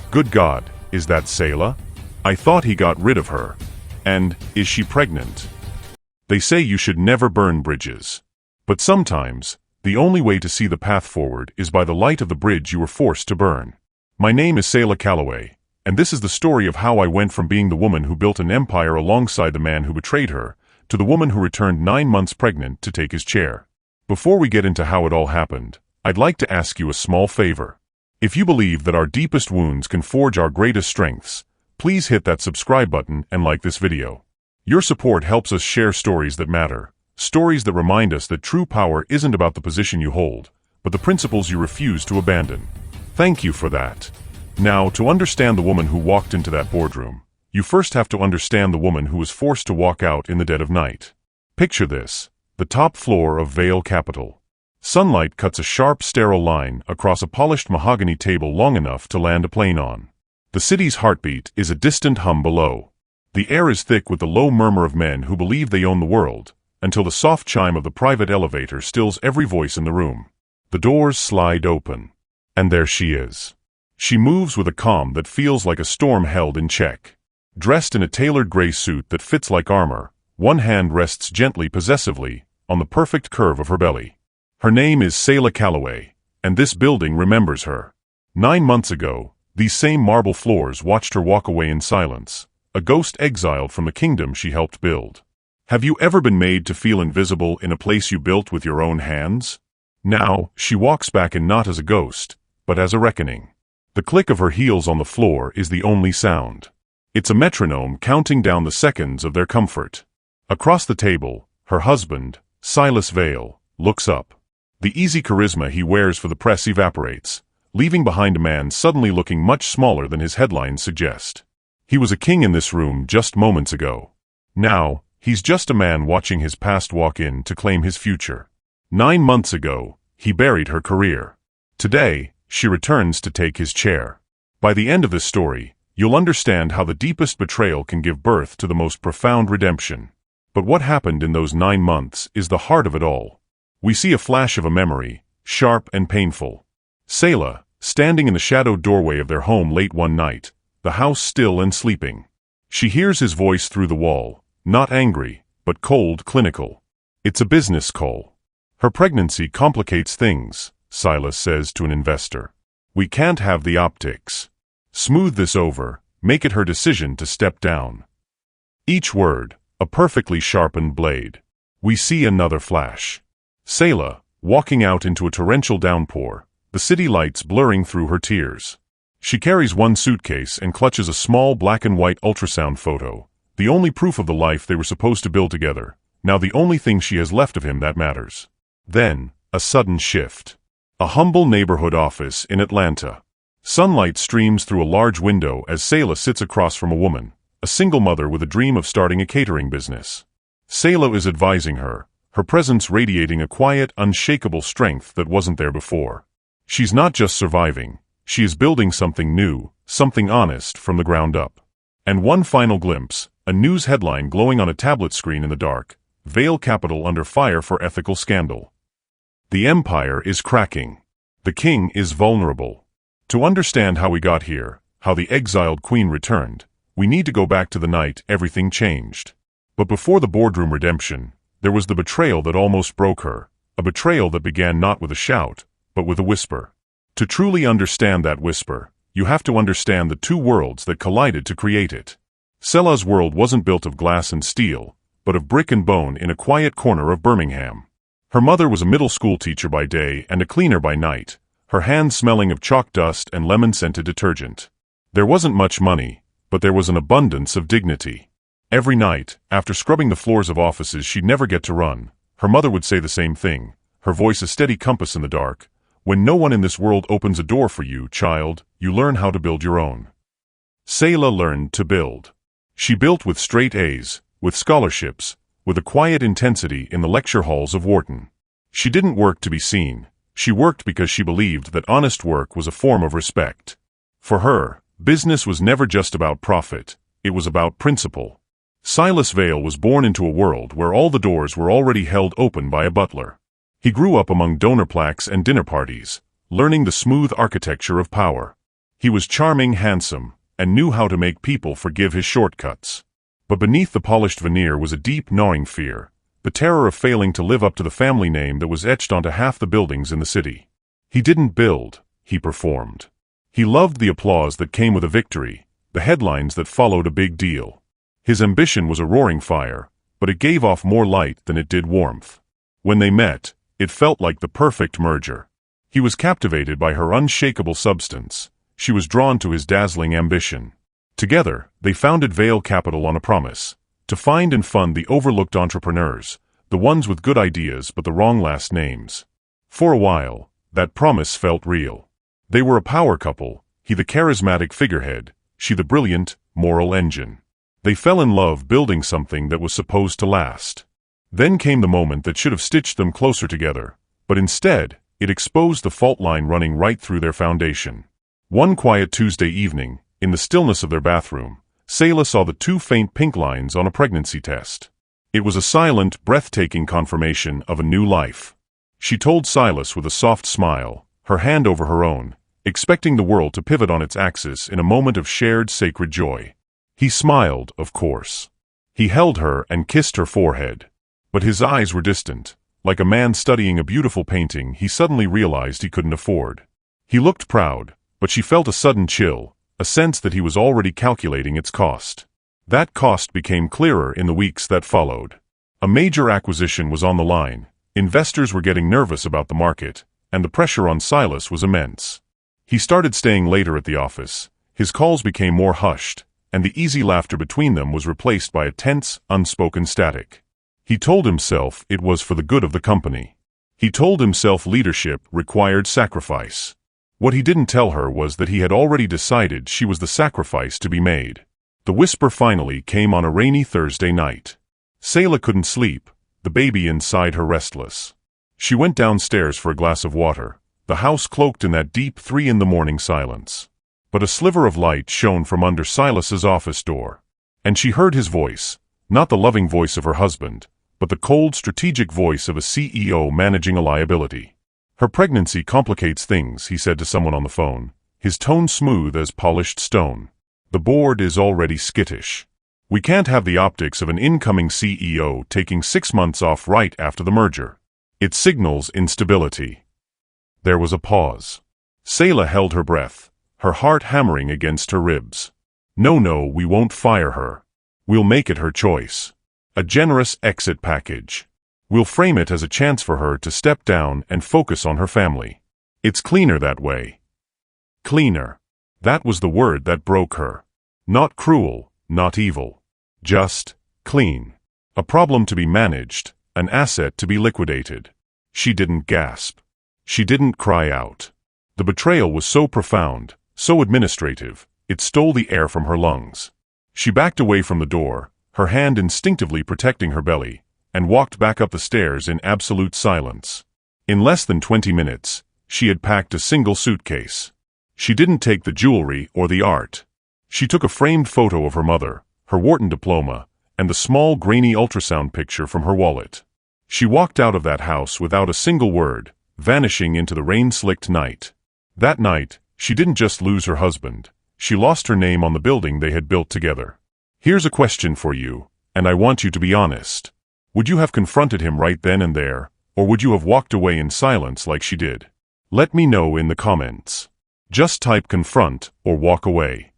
Good God, is that Sayla? I thought he got rid of her. And, is she pregnant? They say you should never burn bridges. But sometimes, the only way to see the path forward is by the light of the bridge you were forced to burn. My name is Sayla Calloway, and this is the story of how I went from being the woman who built an empire alongside the man who betrayed her, to the woman who returned 9 months pregnant to take his chair. Before we get into how it all happened, I'd like to ask you a small favor. If you believe that our deepest wounds can forge our greatest strengths, please hit that subscribe button and like this video. Your support helps us share stories that matter, stories that remind us that true power isn't about the position you hold, but the principles you refuse to abandon. Thank you for that. Now, to understand the woman who walked into that boardroom, you first have to understand the woman who was forced to walk out in the dead of night. Picture this: the top floor of Vale Capital. Sunlight cuts a sharp, sterile line across a polished mahogany table long enough to land a plane on. The city's heartbeat is a distant hum below. The air is thick with the low murmur of men who believe they own the world, until the soft chime of the private elevator stills every voice in the room. The doors slide open. And there she is. She moves with a calm that feels like a storm held in check. Dressed in a tailored gray suit that fits like armor, one hand rests gently, possessively, on the perfect curve of her belly. Her name is Sayla Calloway, and this building remembers her. 9 months ago, these same marble floors watched her walk away in silence, a ghost exiled from the kingdom she helped build. Have you ever been made to feel invisible in a place you built with your own hands? Now, she walks back, and not as a ghost, but as a reckoning. The click of her heels on the floor is the only sound. It's a metronome counting down the seconds of their comfort. Across the table, her husband, Silas Vale, looks up. The easy charisma he wears for the press evaporates, leaving behind a man suddenly looking much smaller than his headlines suggest. He was a king in this room just moments ago. Now, he's just a man watching his past walk in to claim his future. 9 months ago, he buried her career. Today, she returns to take his chair. By the end of this story, you'll understand how the deepest betrayal can give birth to the most profound redemption. But what happened in those 9 months is the heart of it all. We see a flash of a memory, sharp and painful. Sayla, standing in the shadowed doorway of their home late one night, the house still and sleeping. She hears his voice through the wall, not angry, but cold, clinical. It's a business call. Her pregnancy complicates things, Silas says to an investor. We can't have the optics. Smooth this over, make it her decision to step down. Each word, a perfectly sharpened blade. We see another flash. Sayla, walking out into a torrential downpour, the city lights blurring through her tears. She carries one suitcase and clutches a small black and white ultrasound photo, the only proof of the life they were supposed to build together, now the only thing she has left of him that matters. Then, a sudden shift. A humble neighborhood office in Atlanta. Sunlight streams through a large window as Sayla sits across from a woman, a single mother with a dream of starting a catering business. Sayla is advising her, her presence radiating a quiet, unshakable strength that wasn't there before. She's not just surviving, she is building something new, something honest from the ground up. And one final glimpse, a news headline glowing on a tablet screen in the dark: Vale Capital under fire for ethical scandal. The empire is cracking. The king is vulnerable. To understand how we got here, how the exiled queen returned, we need to go back to the night everything changed. But before the boardroom redemption, there was the betrayal that almost broke her, a betrayal that began not with a shout, but with a whisper. To truly understand that whisper, you have to understand the two worlds that collided to create it. Sayla's world wasn't built of glass and steel, but of brick and bone in a quiet corner of Birmingham. Her mother was a middle school teacher by day and a cleaner by night, her hands smelling of chalk dust and lemon-scented detergent. There wasn't much money, but there was an abundance of dignity. Every night, after scrubbing the floors of offices she'd never get to run, her mother would say the same thing, her voice a steady compass in the dark: when no one in this world opens a door for you, child, you learn how to build your own. Sayla learned to build. She built with straight A's, with scholarships, with a quiet intensity in the lecture halls of Wharton. She didn't work to be seen. She worked because she believed that honest work was a form of respect. For her, business was never just about profit, it was about principle. Silas Vale was born into a world where all the doors were already held open by a butler. He grew up among donor plaques and dinner parties, learning the smooth architecture of power. He was charming, handsome, and knew how to make people forgive his shortcuts. But beneath the polished veneer was a deep, gnawing fear, the terror of failing to live up to the family name that was etched onto half the buildings in the city. He didn't build, he performed. He loved the applause that came with a victory, the headlines that followed a big deal. His ambition was a roaring fire, but it gave off more light than it did warmth. When they met, it felt like the perfect merger. He was captivated by her unshakable substance. She was drawn to his dazzling ambition. Together, they founded Veil Capital on a promise: to find and fund the overlooked entrepreneurs, the ones with good ideas but the wrong last names. For a while, that promise felt real. They were a power couple, he the charismatic figurehead, she the brilliant, moral engine. They fell in love building something that was supposed to last. Then came the moment that should have stitched them closer together, but instead, it exposed the fault line running right through their foundation. One quiet Tuesday evening, in the stillness of their bathroom, Selah saw the two faint pink lines on a pregnancy test. It was a silent, breathtaking confirmation of a new life. She told Silas with a soft smile, her hand over her own, expecting the world to pivot on its axis in a moment of shared sacred joy. He smiled, of course. He held her and kissed her forehead. But his eyes were distant, like a man studying a beautiful painting he suddenly realized he couldn't afford. He looked proud, but she felt a sudden chill, a sense that he was already calculating its cost. That cost became clearer in the weeks that followed. A major acquisition was on the line, investors were getting nervous about the market, and the pressure on Silas was immense. He started staying later at the office, his calls became more hushed, and the easy laughter between them was replaced by a tense, unspoken static. He told himself it was for the good of the company. He told himself leadership required sacrifice. What he didn't tell her was that he had already decided she was the sacrifice to be made. The whisper finally came on a rainy Thursday night. Selah couldn't sleep, the baby inside her restless. She went downstairs for a glass of water, the house cloaked in that deep 3 a.m. silence. But a sliver of light shone from under Silas's office door. And she heard his voice, not the loving voice of her husband, but the cold, strategic voice of a CEO managing a liability. Her pregnancy complicates things, he said to someone on the phone, his tone smooth as polished stone. The board is already skittish. We can't have the optics of an incoming CEO taking 6 months off right after the merger. It signals instability. There was a pause. Selah held her breath, her heart hammering against her ribs. No, we won't fire her. We'll make it her choice. A generous exit package. We'll frame it as a chance for her to step down and focus on her family. It's cleaner that way. Cleaner. That was the word that broke her. Not cruel, not evil. Just clean. A problem to be managed, an asset to be liquidated. She didn't gasp. She didn't cry out. The betrayal was so profound, so administrative, it stole the air from her lungs. She backed away from the door, her hand instinctively protecting her belly, and walked back up the stairs in absolute silence. In less than 20 minutes, she had packed a single suitcase. She didn't take the jewelry or the art. She took a framed photo of her mother, her Wharton diploma, and the small grainy ultrasound picture from her wallet. She walked out of that house without a single word, vanishing into the rain-slicked night. That night, she didn't just lose her husband, she lost her name on the building they had built together. Here's a question for you, and I want you to be honest. Would you have confronted him right then and there, or would you have walked away in silence like she did? Let me know in the comments. Just type confront or walk away.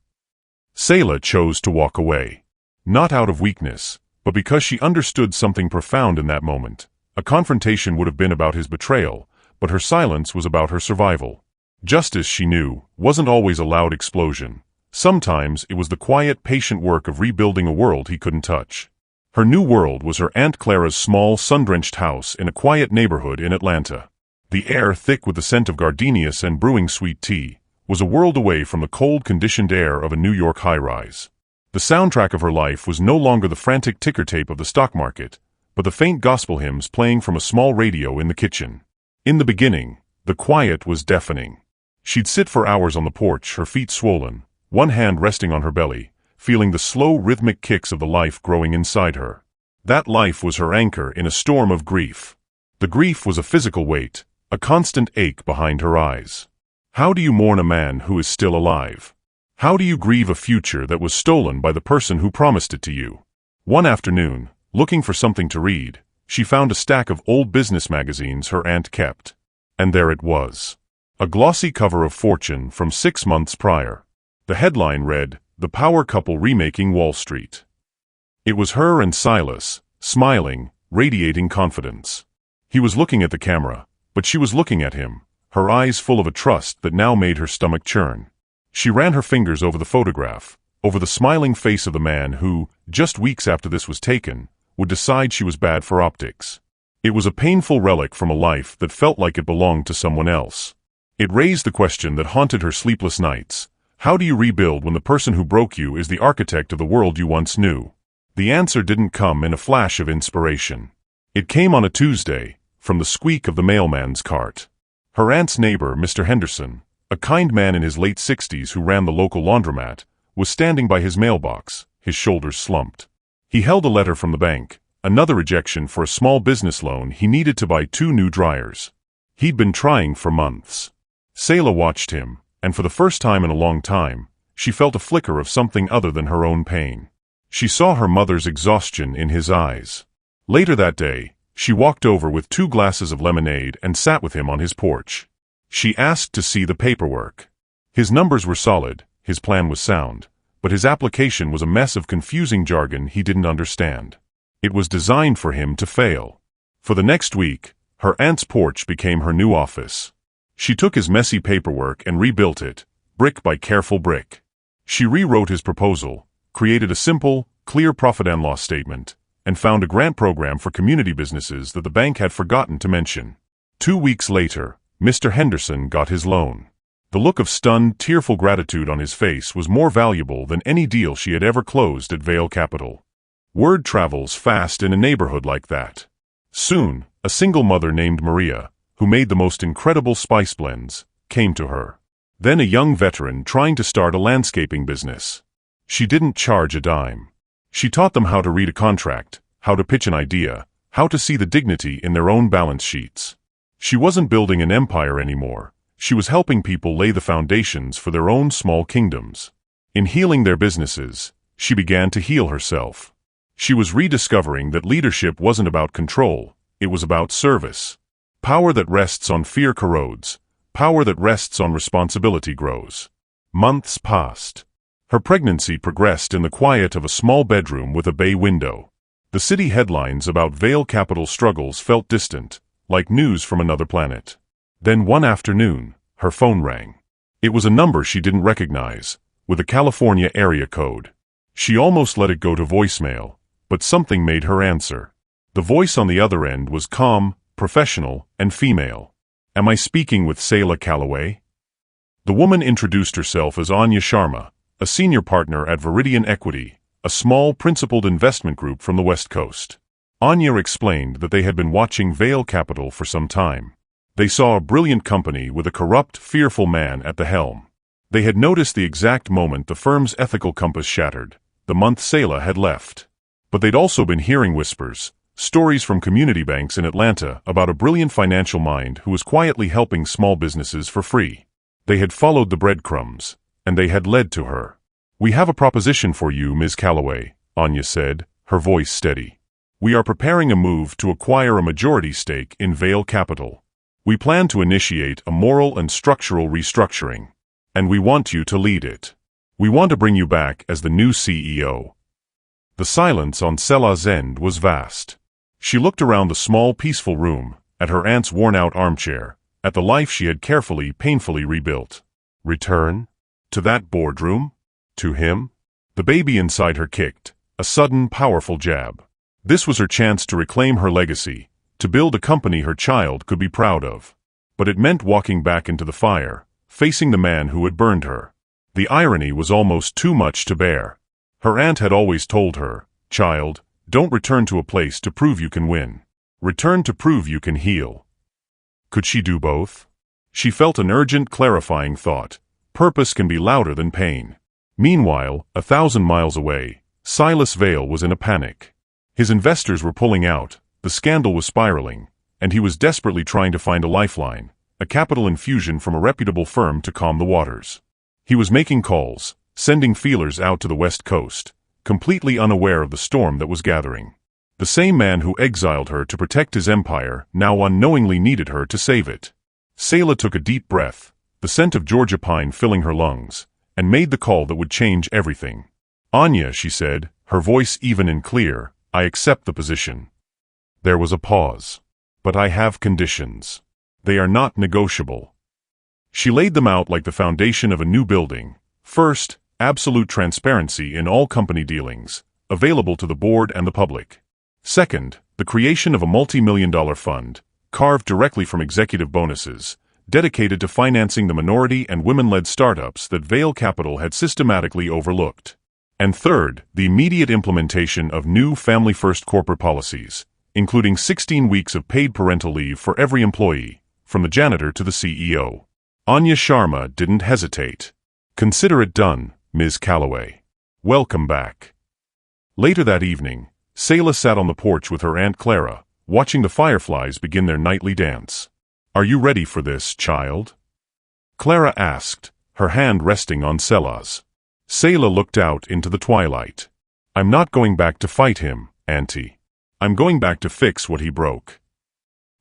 Selah chose to walk away. Not out of weakness, but because she understood something profound in that moment. A confrontation would have been about his betrayal, but her silence was about her survival. Justice, she knew, wasn't always a loud explosion. Sometimes it was the quiet, patient work of rebuilding a world he couldn't touch. Her new world was her Aunt Clara's small, sun-drenched house in a quiet neighborhood in Atlanta. The air, thick with the scent of gardenias and brewing sweet tea, was a world away from the cold, conditioned air of a New York high-rise. The soundtrack of her life was no longer the frantic ticker tape of the stock market, but the faint gospel hymns playing from a small radio in the kitchen. In the beginning, the quiet was deafening. She'd sit for hours on the porch, her feet swollen, one hand resting on her belly, feeling the slow, rhythmic kicks of the life growing inside her. That life was her anchor in a storm of grief. The grief was a physical weight, a constant ache behind her eyes. How do you mourn a man who is still alive? How do you grieve a future that was stolen by the person who promised it to you? One afternoon, looking for something to read, she found a stack of old business magazines her aunt kept. And there it was. A glossy cover of Fortune from 6 months prior. The headline read, "The Power Couple Remaking Wall Street." It was her and Silas, smiling, radiating confidence. He was looking at the camera, but she was looking at him, her eyes full of a trust that now made her stomach churn. She ran her fingers over the photograph, over the smiling face of the man who, just weeks after this was taken, would decide she was bad for optics. It was a painful relic from a life that felt like it belonged to someone else. It raised the question that haunted her sleepless nights. How do you rebuild when the person who broke you is the architect of the world you once knew? The answer didn't come in a flash of inspiration. It came on a Tuesday, from the squeak of the mailman's cart. Her aunt's neighbor, Mr. Henderson, a kind man in his late 60s who ran the local laundromat, was standing by his mailbox, his shoulders slumped. He held a letter from the bank, another rejection for a small business loan he needed to buy 2 new dryers. He'd been trying for months. Selah watched him, and for the first time in a long time, she felt a flicker of something other than her own pain. She saw her mother's exhaustion in his eyes. Later that day, she walked over with 2 glasses of lemonade and sat with him on his porch. She asked to see the paperwork. His numbers were solid, his plan was sound, but his application was a mess of confusing jargon he didn't understand. It was designed for him to fail. For the next week, her aunt's porch became her new office. She took his messy paperwork and rebuilt it, brick by careful brick. She rewrote his proposal, created a simple, clear profit and loss statement, and found a grant program for community businesses that the bank had forgotten to mention. 2 weeks later, Mr. Henderson got his loan. The look of stunned, tearful gratitude on his face was more valuable than any deal she had ever closed at Vale Capital. Word travels fast in a neighborhood like that. Soon, a single mother named Maria, who made the most incredible spice blends, came to her. Then a young veteran trying to start a landscaping business. She didn't charge a dime. She taught them how to read a contract, how to pitch an idea, how to see the dignity in their own balance sheets. She wasn't building an empire anymore. She was helping people lay the foundations for their own small kingdoms. In healing their businesses, she began to heal herself. She was rediscovering that leadership wasn't about control, it was about service. Power that rests on fear corrodes. Power that rests on responsibility grows. Months passed. Her pregnancy progressed in the quiet of a small bedroom with a bay window. The city headlines about Vale Capital struggles felt distant, like news from another planet. Then one afternoon, her phone rang. It was a number she didn't recognize, with a California area code. She almost let it go to voicemail, but something made her answer. The voice on the other end was calm, professional, and female. "Am I speaking with Selah Calloway?" The woman introduced herself as Anya Sharma, a senior partner at Viridian Equity, a small principled investment group from the West Coast. Anya explained that they had been watching Vale Capital for some time. They saw a brilliant company with a corrupt, fearful man at the helm. They had noticed the exact moment the firm's ethical compass shattered, the month Selah had left. But they'd also been hearing whispers, stories from community banks in Atlanta about a brilliant financial mind who was quietly helping small businesses for free. They had followed the breadcrumbs, and they had led to her. "We have a proposition for you, Ms. Calloway," Anya said, her voice steady. "We are preparing a move to acquire a majority stake in Vale Capital. We plan to initiate a moral and structural restructuring, and we want you to lead it. We want to bring you back as the new CEO." The silence on Selah's end was vast. She looked around the small, peaceful room, at her aunt's worn-out armchair, at the life she had carefully, painfully rebuilt. Return? To that boardroom? To him? The baby inside her kicked, a sudden, powerful jab. This was her chance to reclaim her legacy, to build a company her child could be proud of. But it meant walking back into the fire, facing the man who had burned her. The irony was almost too much to bear. Her aunt had always told her, "Child, don't return to a place to prove you can win. Return to prove you can heal." Could she do both? She felt an urgent, clarifying thought. Purpose can be louder than pain. Meanwhile, 1,000 miles away, Silas Vale was in a panic. His investors were pulling out, the scandal was spiraling, and he was desperately trying to find a lifeline, a capital infusion from a reputable firm to calm the waters. He was making calls, sending feelers out to the West Coast, completely unaware of the storm that was gathering. The same man who exiled her to protect his empire now unknowingly needed her to save it. Sayla took a deep breath, the scent of Georgia pine filling her lungs, and made the call that would change everything. "Anya," she said, her voice even and clear, "I accept the position." There was a pause. "But I have conditions. They are not negotiable." She laid them out like the foundation of a new building. First, absolute transparency in all company dealings, available to the board and the public. Second, the creation of a multi-million-dollar fund, carved directly from executive bonuses, dedicated to financing the minority and women-led startups that Vail Capital had systematically overlooked. And third, the immediate implementation of new family-first corporate policies, including 16 weeks of paid parental leave for every employee, from the janitor to the CEO. Anya Sharma didn't hesitate. "Consider it done, Ms. Calloway. Welcome back." Later that evening, Sayla sat on the porch with her Aunt Clara, watching the fireflies begin their nightly dance. "Are you ready for this, child?" Clara asked, her hand resting on Sayla's. Sayla looked out into the twilight. "I'm not going back to fight him, Auntie. I'm going back to fix what he broke."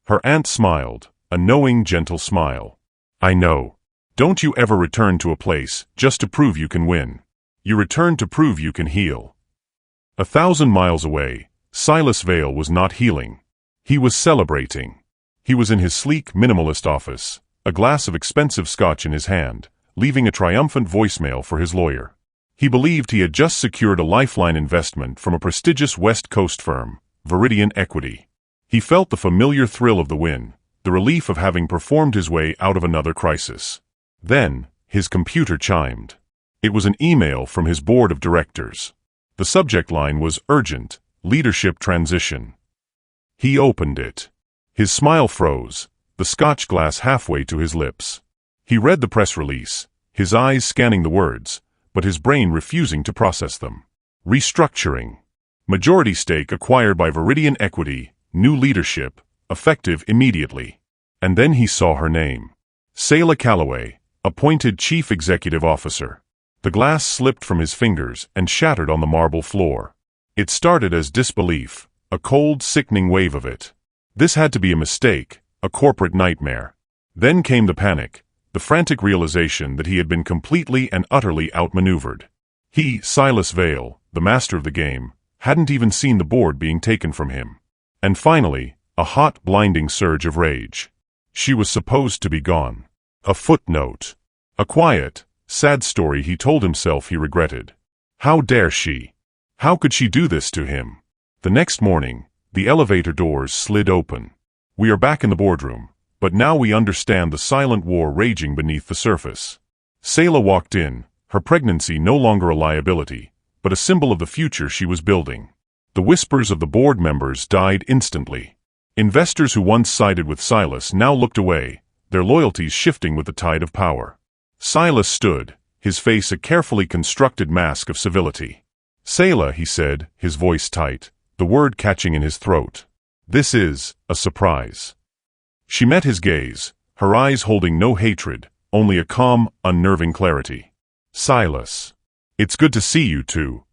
Her aunt smiled, a knowing, gentle smile. "I know. Don't you ever return to a place just to prove you can win. You return to prove you can heal." 1,000 miles away, Silas Vail was not healing. He was celebrating. He was in his sleek, minimalist office, a glass of expensive scotch in his hand, leaving a triumphant voicemail for his lawyer. He believed he had just secured a lifeline investment from a prestigious West Coast firm, Viridian Equity. He felt the familiar thrill of the win, the relief of having performed his way out of another crisis. Then, his computer chimed. It was an email from his board of directors. The subject line was Urgent, Leadership Transition. He opened it. His smile froze, the scotch glass halfway to his lips. He read the press release, his eyes scanning the words, but his brain refusing to process them. Restructuring. Majority stake acquired by Viridian Equity, new leadership, effective immediately. And then he saw her name. Sayla Calloway, appointed Chief Executive Officer. The glass slipped from his fingers and shattered on the marble floor. It started as disbelief, a cold, sickening wave of it. This had to be a mistake, a corporate nightmare. Then came the panic, the frantic realization that he had been completely and utterly outmaneuvered. He, Silas Vail, the master of the game, hadn't even seen the board being taken from him. And finally, a hot, blinding surge of rage. She was supposed to be gone. A footnote. A quiet, sad story he told himself he regretted. How dare she? How could she do this to him? The next morning, the elevator doors slid open. We are back in the boardroom, but now we understand the silent war raging beneath the surface. Sayla walked in, her pregnancy no longer a liability, but a symbol of the future she was building. The whispers of the board members died instantly. Investors who once sided with Silas now looked away, their loyalties shifting with the tide of power. Silas stood, his face a carefully constructed mask of civility. "Sayla," he said, his voice tight, the word catching in his throat. "This is a surprise." She met his gaze, her eyes holding no hatred, only a calm, unnerving clarity. "Silas. It's good to see you too."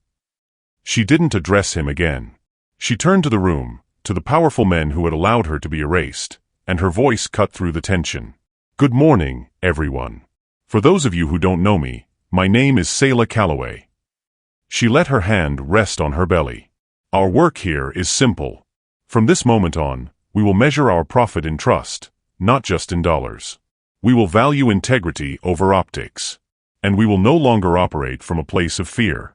She didn't address him again. She turned to the room, to the powerful men who had allowed her to be erased, and her voice cut through the tension. "Good morning, everyone. For those of you who don't know me, my name is Sayla Calloway." She let her hand rest on her belly. "Our work here is simple. From this moment on, we will measure our profit in trust, not just in dollars. We will value integrity over optics. And we will no longer operate from a place of fear."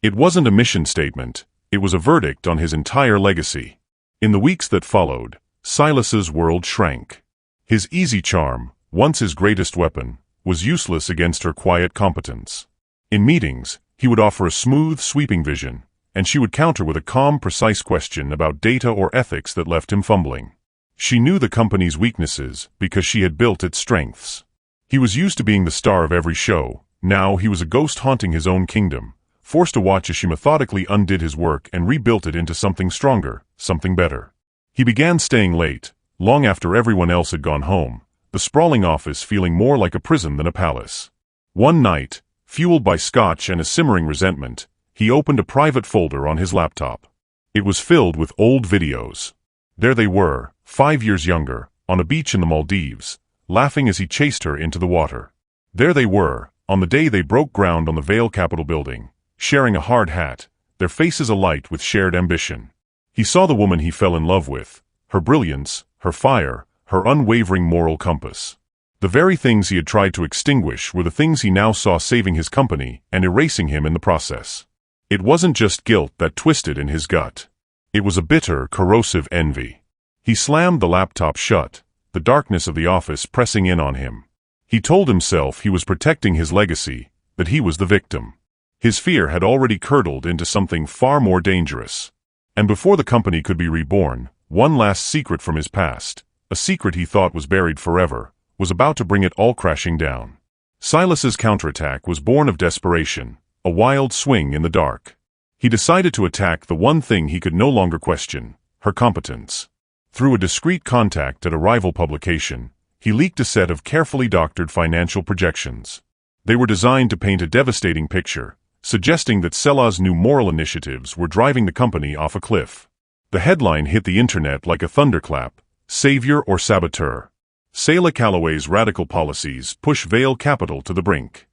It wasn't a mission statement, it was a verdict on his entire legacy. In the weeks that followed, Silas's world shrank. His easy charm, once his greatest weapon, was useless against her quiet competence. In meetings, he would offer a smooth, sweeping vision, and she would counter with a calm, precise question about data or ethics that left him fumbling. She knew the company's weaknesses because she had built its strengths. He was used to being the star of every show. Now he was a ghost haunting his own kingdom, forced to watch as she methodically undid his work and rebuilt it into something stronger, something better. He began staying late, long after everyone else had gone home, the sprawling office feeling more like a prison than a palace. One night, fueled by scotch and a simmering resentment, he opened a private folder on his laptop. It was filled with old videos. There they were, 5 years younger, on a beach in the Maldives, laughing as he chased her into the water. There they were, on the day they broke ground on the Vail Capitol building, sharing a hard hat, their faces alight with shared ambition. He saw the woman he fell in love with, her brilliance, her fire, her unwavering moral compass. The very things he had tried to extinguish were the things he now saw saving his company and erasing him in the process. It wasn't just guilt that twisted in his gut. It was a bitter, corrosive envy. He slammed the laptop shut, the darkness of the office pressing in on him. He told himself he was protecting his legacy, that he was the victim. His fear had already curdled into something far more dangerous. And before the company could be reborn, one last secret from his past, a secret he thought was buried forever, was about to bring it all crashing down. Silas's counterattack was born of desperation, a wild swing in the dark. He decided to attack the one thing he could no longer question, her competence. Through a discreet contact at a rival publication, he leaked a set of carefully doctored financial projections. They were designed to paint a devastating picture, suggesting that Selah's new moral initiatives were driving the company off a cliff. The headline hit the internet like a thunderclap: Savior or Saboteur. Selah Calloway's radical policies push Vail Capital to the brink.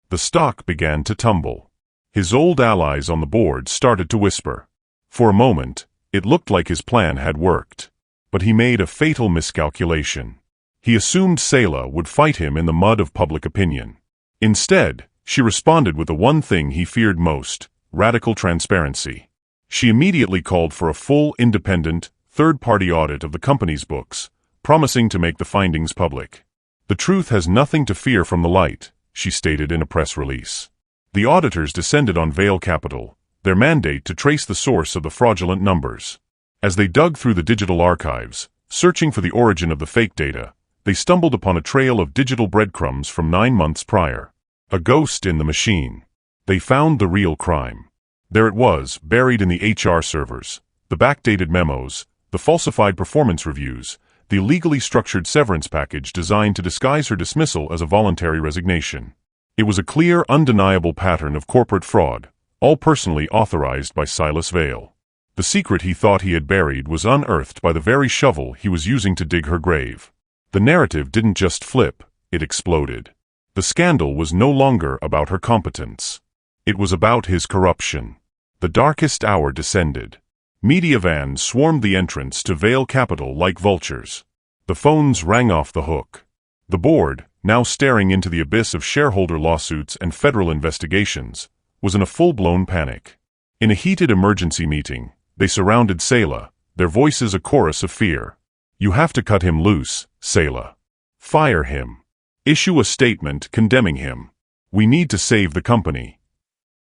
The stock began to tumble. His old allies on the board started to whisper. For a moment, it looked like his plan had worked. But he made a fatal miscalculation. He assumed Selah would fight him in the mud of public opinion. Instead, she responded with the one thing he feared most: radical transparency. She immediately called for a full, independent, third-party audit of the company's books, promising to make the findings public. The truth has nothing to fear from the light, she stated in a press release. The auditors descended on Vail Capital, their mandate to trace the source of the fraudulent numbers. As they dug through the digital archives, searching for the origin of the fake data, they stumbled upon a trail of digital breadcrumbs from 9 months prior. A ghost in the machine. They found the real crime. There it was, buried in the HR servers, the backdated memos, the falsified performance reviews, the illegally structured severance package designed to disguise her dismissal as a voluntary resignation. It was a clear, undeniable pattern of corporate fraud, all personally authorized by Silas Vail. The secret he thought he had buried was unearthed by the very shovel he was using to dig her grave. The narrative didn't just flip, it exploded. The scandal was no longer about her competence. It was about his corruption. The darkest hour descended. Media vans swarmed the entrance to Vail Capital like vultures. The phones rang off the hook. The board, now staring into the abyss of shareholder lawsuits and federal investigations, was in a full-blown panic. In a heated emergency meeting, they surrounded Selah, their voices a chorus of fear. You have to cut him loose, Selah. Fire him. Issue a statement condemning him. We need to save the company.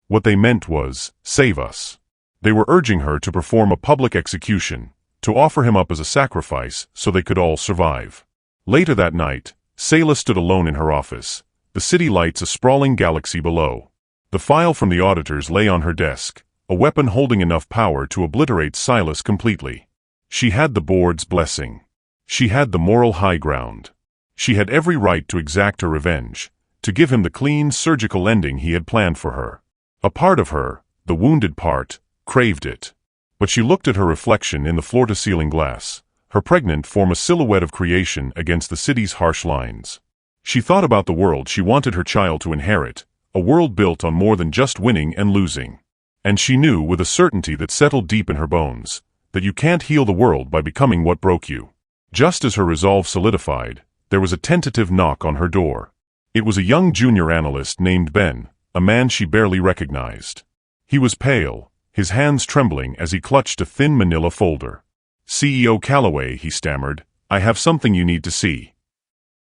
What they meant was, save us. They were urging her to perform a public execution, to offer him up as a sacrifice so they could all survive. Later that night, Selah stood alone in her office, the city lights a sprawling galaxy below. The file from the auditors lay on her desk, a weapon holding enough power to obliterate Silas completely. She had the board's blessing. She had the moral high ground. She had every right to exact her revenge, to give him the clean, surgical ending he had planned for her. A part of her, the wounded part, craved it. But she looked at her reflection in the floor-to-ceiling glass, her pregnant form a silhouette of creation against the city's harsh lines. She thought about the world she wanted her child to inherit, a world built on more than just winning and losing. And she knew with a certainty that settled deep in her bones, that you can't heal the world by becoming what broke you. Just as her resolve solidified, there was a tentative knock on her door. It was a young junior analyst named Ben, a man she barely recognized. He was pale, his hands trembling as he clutched a thin manila folder. CEO Calloway, he stammered, I have something you need to see.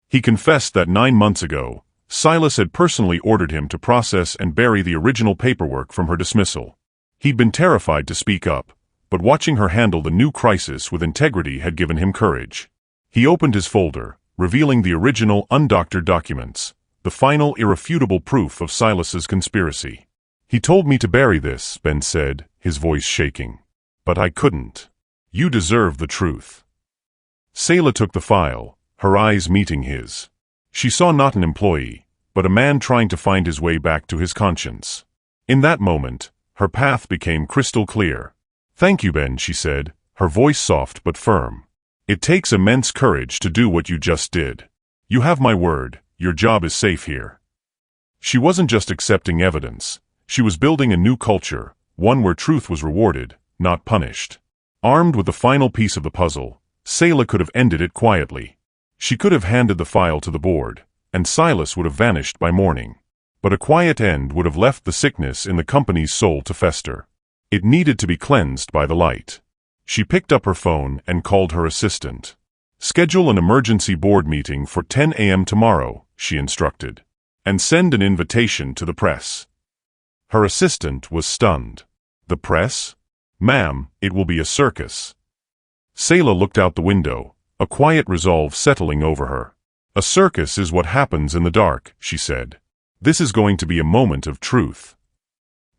He confessed that 9 months ago, Silas had personally ordered him to process and bury the original paperwork from her dismissal. He'd been terrified to speak up, but watching her handle the new crisis with integrity had given him courage. He opened his folder, revealing the original undoctored documents, the final irrefutable proof of Silas's conspiracy. He told me to bury this, Ben said, his voice shaking. But I couldn't. You deserve the truth. Selah took the file, her eyes meeting his. She saw not an employee, but a man trying to find his way back to his conscience. In that moment, her path became crystal clear. "Thank you, Ben," she said, her voice soft but firm. "It takes immense courage to do what you just did. You have my word, your job is safe here." She wasn't just accepting evidence. She was building a new culture, one where truth was rewarded, not punished. Armed with the final piece of the puzzle, Sayla could have ended it quietly. She could have handed the file to the board, and Silas would have vanished by morning. But a quiet end would have left the sickness in the company's soul to fester. It needed to be cleansed by the light. She picked up her phone and called her assistant. "Schedule an emergency board meeting for 10 a.m. tomorrow," she instructed. "And send an invitation to the press." Her assistant was stunned. "The press? Ma'am, it will be a circus." Sayla looked out the window, a quiet resolve settling over her. "A circus is what happens in the dark," she said. "This is going to be a moment of truth."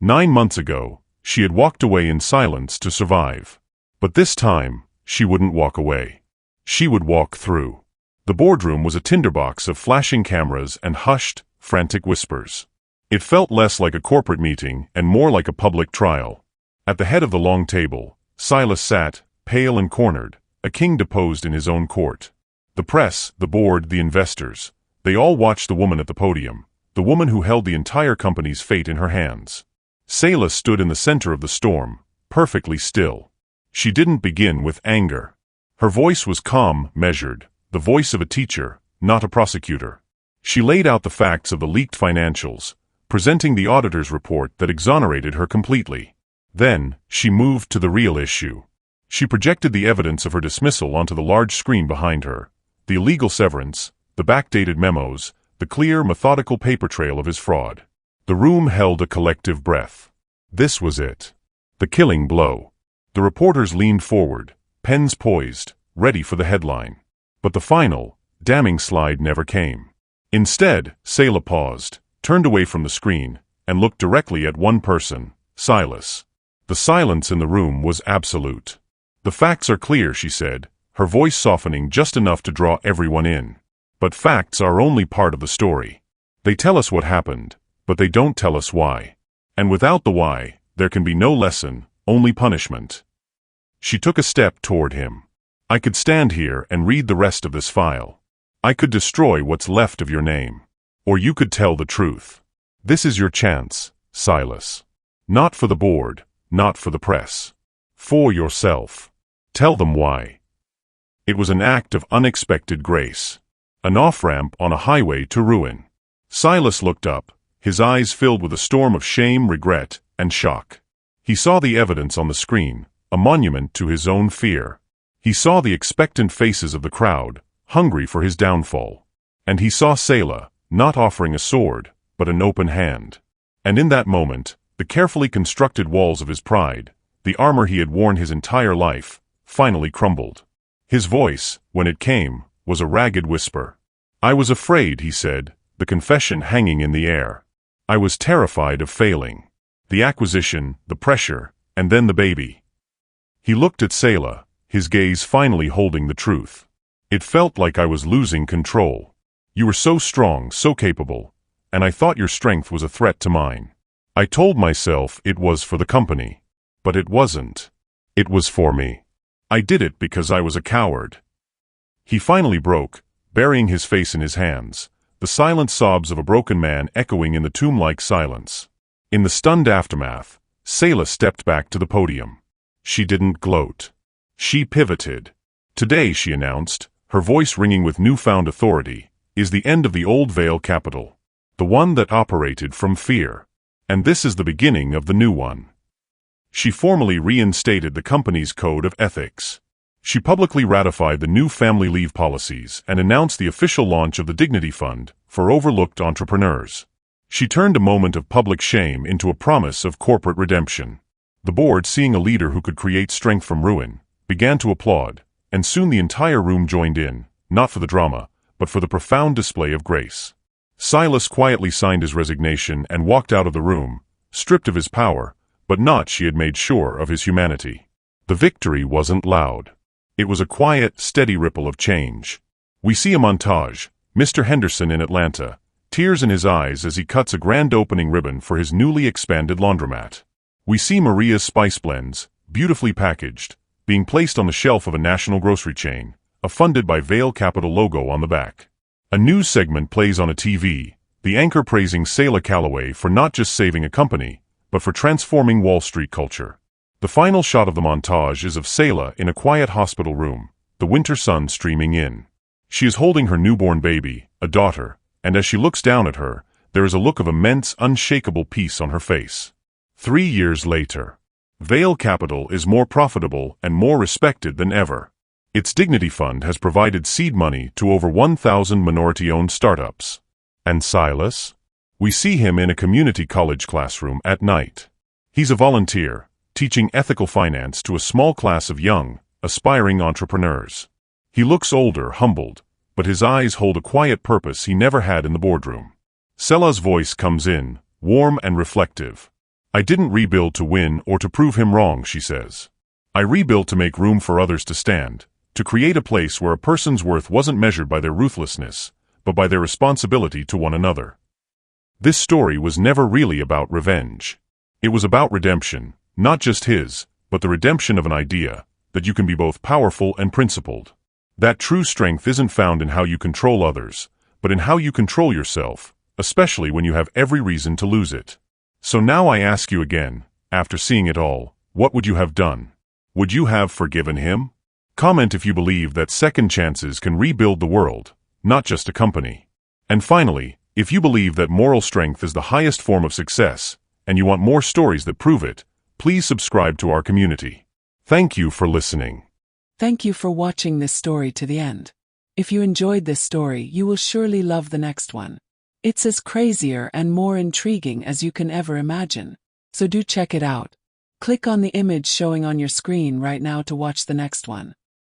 9 months ago, she had walked away in silence to survive. But this time, she wouldn't walk away. She would walk through. The boardroom was a tinderbox of flashing cameras and hushed, frantic whispers. It felt less like a corporate meeting and more like a public trial. At the head of the long table, Silas sat, pale and cornered, a king deposed in his own court. The press, the board, the investors, they all watched the woman at the podium, the woman who held the entire company's fate in her hands. Sayla stood in the center of the storm, perfectly still. She didn't begin with anger. Her voice was calm, measured, the voice of a teacher, not a prosecutor. She laid out the facts of the leaked financials, presenting the auditor's report that exonerated her completely. Then, she moved to the real issue. She projected the evidence of her dismissal onto the large screen behind her, the illegal severance, the backdated memos, the clear, methodical paper trail of his fraud. The room held a collective breath. This was it. The killing blow. The reporters leaned forward, pens poised, ready for the headline. But the final, damning slide never came. Instead, Sayla paused, turned away from the screen, and looked directly at one person, Silas. The silence in the room was absolute. "The facts are clear," she said, her voice softening just enough to draw everyone in. "But facts are only part of the story. They tell us what happened, but they don't tell us why. And without the why, there can be no lesson, only punishment." She took a step toward him. "I could stand here and read the rest of this file. I could destroy what's left of your name. Or you could tell the truth. This is your chance, Silas. Not for the board, not for the press. For yourself. Tell them why." It was an act of unexpected grace. An off-ramp on a highway to ruin. Silas looked up, his eyes filled with a storm of shame, regret, and shock. He saw the evidence on the screen, a monument to his own fear. He saw the expectant faces of the crowd, hungry for his downfall. And he saw Sayla, not offering a sword, but an open hand. And in that moment, the carefully constructed walls of his pride, the armor he had worn his entire life, finally crumbled. His voice, when it came, was a ragged whisper. "I was afraid," he said, the confession hanging in the air. "I was terrified of failing. The acquisition, the pressure, and then the baby." He looked at Sayla, his gaze finally holding the truth. "It felt like I was losing control. You were so strong, so capable, and I thought your strength was a threat to mine. I told myself it was for the company. But it wasn't. It was for me. I did it because I was a coward." He finally broke, burying his face in his hands, the silent sobs of a broken man echoing in the tomb-like silence. In the stunned aftermath, Sayla stepped back to the podium. She didn't gloat. She pivoted. "Today," she announced, her voice ringing with newfound authority, "is the end of the old Vale capital. The one that operated from fear. And this is the beginning of the new one." She formally reinstated the company's code of ethics. She publicly ratified the new family leave policies and announced the official launch of the Dignity Fund for overlooked entrepreneurs. She turned a moment of public shame into a promise of corporate redemption. The board, seeing a leader who could create strength from ruin, began to applaud, and soon the entire room joined in, not for the drama, but for the profound display of grace. Silas quietly signed his resignation and walked out of the room, stripped of his power, but not, she had made sure, of his humanity. The victory wasn't loud. It was a quiet, steady ripple of change. We see a montage, Mr. Henderson in Atlanta, tears in his eyes as he cuts a grand opening ribbon for his newly expanded laundromat. We see Maria's spice blends, beautifully packaged, being placed on the shelf of a national grocery chain, a funded by Vail Capital logo on the back. A news segment plays on a TV, the anchor praising Sayla Calloway for not just saving a company, but for transforming Wall Street culture. The final shot of the montage is of Sayla in a quiet hospital room, the winter sun streaming in. She is holding her newborn baby, a daughter, and as she looks down at her, there is a look of immense, unshakable peace on her face. 3 years later, Vail Capital is more profitable and more respected than ever. Its Dignity Fund has provided seed money to over 1,000 minority-owned startups. And Silas? We see him in a community college classroom at night. He's a volunteer, teaching ethical finance to a small class of young, aspiring entrepreneurs. He looks older, humbled, but his eyes hold a quiet purpose he never had in the boardroom. Sela's voice comes in, warm and reflective. I didn't rebuild to win or to prove him wrong, she says. I rebuilt to make room for others to stand, to create a place where a person's worth wasn't measured by their ruthlessness, but by their responsibility to one another. This story was never really about revenge. It was about redemption, not just his, but the redemption of an idea, that you can be both powerful and principled. That true strength isn't found in how you control others, but in how you control yourself, especially when you have every reason to lose it. So now I ask you again, after seeing it all, what would you have done? Would you have forgiven him? Comment if you believe that second chances can rebuild the world, not just a company. And finally, if you believe that moral strength is the highest form of success, and you want more stories that prove it, please subscribe to our community. Thank you for listening. Thank you for watching this story to the end. If you enjoyed this story, you will surely love the next one. It's as crazier and more intriguing as you can ever imagine. So do check it out. Click on the image showing on your screen right now to watch the next one.